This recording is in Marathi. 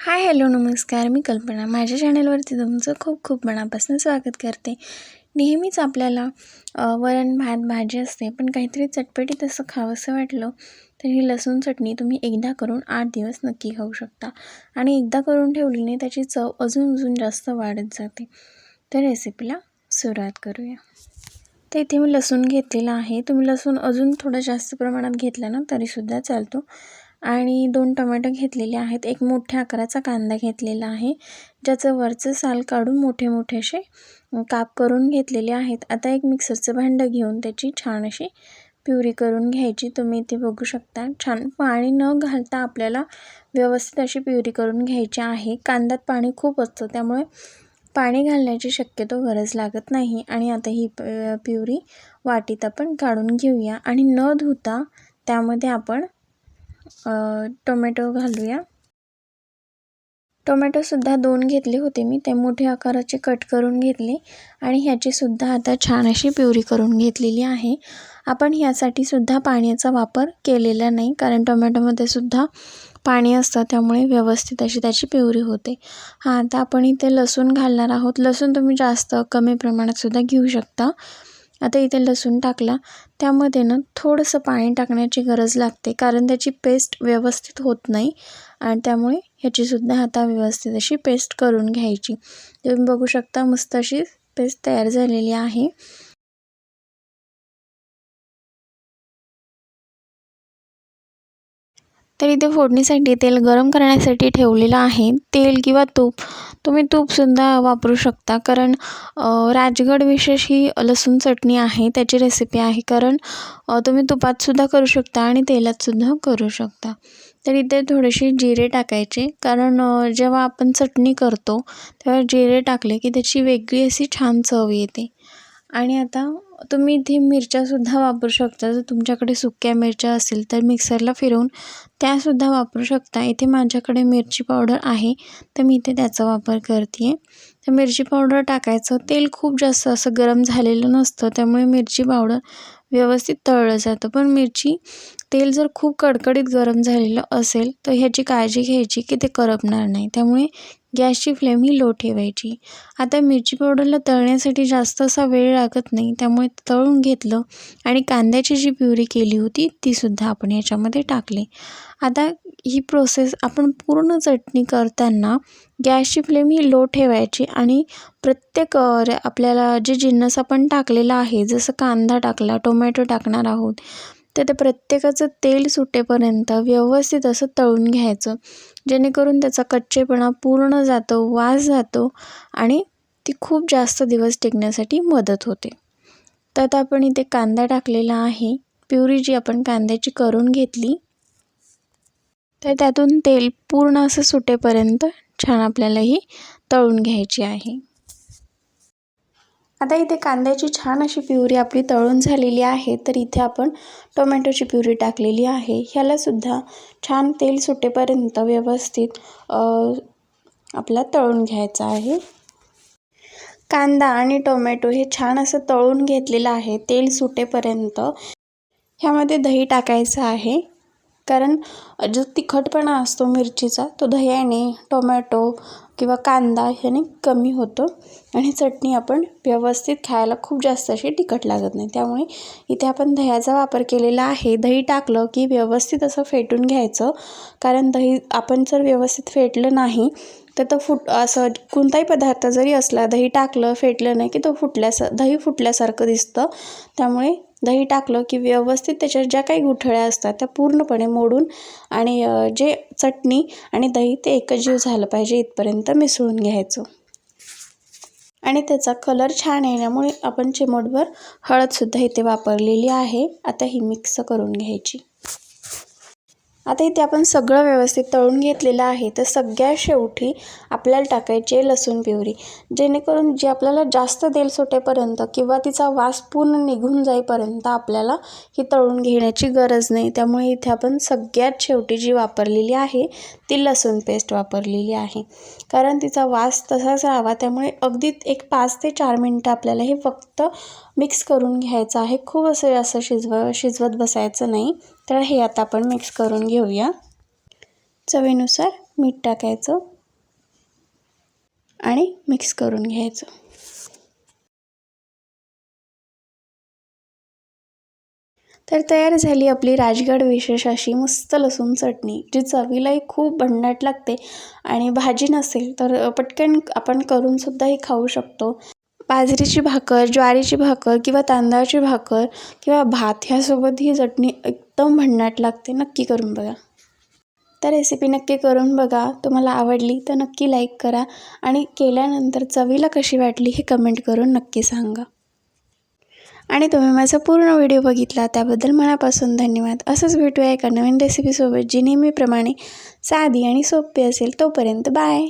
हाय हॅलो नमस्कार, मी कल्पना. माझ्या चॅनलवरती तुमचं खूप खूप मनापासून स्वागत करते. नेहमीच आपल्याला वरण भात भाजी असते, पण काहीतरी चटपटीत असं खावंसं वाटलं तर ही लसूण चटणी तुम्ही एकदा करून 8 दिवस नक्की खाऊ शकता. आणि एकदा करून ठेवली त्याची चव अजून जास्त वाढत जाते. तर रेसिपीला सुरुवात करूया. तर इथे मी लसूण घेतलेला आहे. तुम्ही लसूण अजून थोडं जास्त प्रमाणात घेतला ना तरीसुद्धा चालतो. आणि 2 टोमॅटो घेतलेले आहेत. एक मोठ्या आकाराचा कांदा घेतलेला आहे, ज्याचं वरचं साल काढून मोठे मोठे असे काप करून घेतलेले आहेत. आता एक मिक्सरचं भांडं घेऊन त्याची छान अशी प्युरी करून घ्यायची. तुम्ही इथे बघू शकता. छान पाणी न घालता आपल्याला व्यवस्थित अशी प्युरी करून घ्यायची आहे. कांद्यात पाणी खूप असतं, त्यामुळे पाणी घालण्याची शक्यतो गरज लागत नाही. आणि आता ही प्युरी वाटीत आपण काढून घेऊया आणि न धुता त्यामध्ये आपण टोमॅटो घालूया. टोमॅटोसुद्धा 2 घेतले होते मी, ते मोठ्या आकाराचे कट करून घेतले आणि ह्याचीसुद्धा आता छान अशी प्युरी करून घेतलेली आहे. आपण ह्यासाठी सुद्धा पाण्याचा वापर केलेला नाही, कारण टोमॅटोमध्ये सुद्धा पाणी असतं, त्यामुळे व्यवस्थित अशी त्याची प्युरी होते. आता आपण इथे लसूण घालणार आहोत. लसूण तुम्ही जास्त कमी प्रमाणात सुद्धा घेऊ शकता. आता इथे लसूण टाकला, त्यामध्ये थोडंसं पाणी टाकण्याची गरज लागते, कारण त्याची पेस्ट व्यवस्थित होत नाही आणि त्यामुळे ह्याचीसुद्धा आता व्यवस्थित अशी पेस्ट करून घ्यायची. तुम्ही बघू शकता मस्त अशी पेस्ट तयार झालेली आहे. तर इथे फोडणीसाठी तेल गरम करण्यासाठी ठेवलेलं आहे. तेल किंवा तूप, तुम्ही तूपसुद्धा वापरू शकता, कारण राजगड विशेष ही लसूण चटणी आहे, त्याची रेसिपी आहे. कारण तुम्ही तुपातसुद्धा करू शकता आणि तेलातसुद्धा करू शकता. तर इथे थोडेसे जिरे टाकायचे, कारण जेव्हा आपण चटणी करतो तेव्हा जिरे टाकले की त्याची वेगळी अशी छान चव येते. आणि आता तुम्ही इथे मिरच्यासुद्धा वापरू शकता. जर तुमच्याकडे सुक्या मिरच्या असतील तर मिक्सरला फिरवून त्यासुद्धा वापरू शकता. इथे माझ्याकडे मिरची पावडर आहे, तर मी इथे त्याचा वापर करते आहे. तर मिरची पावडर टाकायचं. तेल खूप जास्त असं गरम झालेलं नसतं, त्यामुळे मिरची पावडर व्यवस्थित तळलं जातं. पण तेल जर खूप कडकडीत गरम झालेलं असेल तर ह्याची काळजी घ्यायची की ते करपणार नाही, त्यामुळे गॅसची फ्लेम ही लो ठेवायची. आता मिरची पावडरला तळण्यासाठी जास्त असा वेळ लागत नाही, त्यामुळे तळून घेतलं आणि कांद्याची जी प्युरी केली होती तीसुद्धा आपण याच्यामध्ये टाकली. आता ही प्रोसेस आपण पूर्ण चटणी करताना गॅसची फ्लेम ही लो ठेवायची आणि प्रत्येक आपल्याला जे जिन्नस आपण टाकलेला आहे, जसं कांदा टाकला, टोमॅटो टाकणार आहोत, तर ते प्रत्येकाचं तेल सुटेपर्यंत व्यवस्थित असं तळून घ्यायचं, जेणेकरून त्याचा कच्चेपणा पूर्ण जातो, वास जातो आणि ती खूप जास्त दिवस टिकण्यासाठी मदत होते. तर आता आपण इथे कांदा टाकलेला आहे. प्युरी जी आपण कांद्याची करून घेतली, तर त्यातून तेल पूर्ण असं सुटेपर्यंत छान आपल्याला ही तळून घ्यायची आहे. आता इथे कांद्याची छान अशी प्युरी आपली तळून झालेली आहे, तर इथे आपण टोमॅटोची प्युरी टाकलेली आहे. ह्यालासुद्धा छान तेल सुटेपर्यंत व्यवस्थित आपला तळून घ्यायचा आहे. कांदा आणि टोमॅटो हे छान असं तळून घेतलेलं आहे तेल सुटेपर्यंत. ह्यामध्ये दही टाकायचं आहे, कारण जो तिखटपणा असतो मिरचीचा तो दह्याने, टोमॅटो किंवा कांदा ह्याने कमी होतो आणि चटणी आपण व्यवस्थित खायला खूप जास्त अशी तिखट लागत नाही. त्यामुळे इथे आपण दह्याचा वापर केलेला आहे. दही टाकलं की व्यवस्थित असं फेटून घ्यायचं, कारण दही आपण जर व्यवस्थित फेटलं नाही तर तो असं कोणताही पदार्थ जरी असला, दही टाकलं फेटलं नाही की तो दही फुटल्यासारखं दिसतं. त्यामुळे दही टाकलं की व्यवस्थित त्याच्या ज्या काही गुठळ्या असतात त्या पूर्णपणे मोडून आणि जे चटणी आणि दही ते एकजीव झालं पाहिजे इथपर्यंत मिसळून घ्यायचं. आणि त्याचा कलर छान येण्यामुळे आपण चिमूटभर हळदसुद्धा इथे वापरलेली आहे. आता ही मिक्स करून घ्यायची. आता इथे आपण सगळं व्यवस्थित तळून घेतलेलं आहे, तर सगळ्यात शेवटी आपल्याला टाकायची आहे लसूण प्युरी, जेणेकरून जी आपल्याला जास्त तेल सुटेपर्यंत किंवा तिचा वास पूर्ण निघून जाईपर्यंत आपल्याला ही तळून घेण्याची गरज नाही. त्यामुळे इथे आपण सगळ्यात शेवटी जी वापरलेली आहे ती लसूण पेस्ट वापरलेली आहे, कारण तिचा वास तसाच राहावा. त्यामुळे अगदी एक 5 ते 4 मिनटं आपल्याला हे फक्त मिक्स करून घ्यायचं आहे. खूप असं शिजवत बसायचं नाही. तर हे आता आपण मिक्स करून घेऊया. चवीनुसार मीठ टाकायचं. आणि मिक्स करून घ्यायचं. तर तयार झाली आपली राजगड विशेष अशी मस्त लसूण चटणी, जी चवीलाही खूप भन्नाट लागते आणि भाजी नसेल तर पटकन आपण करूनसुद्धा ही खाऊ शकतो. बाजरीची भाकर, ज्वारीची भाकर किंवा तांदळाची भाकर किंवा भात ह्यासोबत ही चटणी एकदम भन्नाट लागते. नक्की करून बघा. तर रेसिपी नक्की करून बघा. तुम्हाला आवडली तर नक्की लाईक करा आणि केल्यानंतर चवीला कशी वाटली हे कमेंट करून नक्की सांगा. आणि तुम्ही माझा पूर्ण व्हिडिओ बघितला त्याबद्दल मनापासून धन्यवाद. असंच भेटूया एका नवीन रेसिपीसोबत जी नेहमीप्रमाणे साधी आणि सोपी असेल. तोपर्यंत बाय.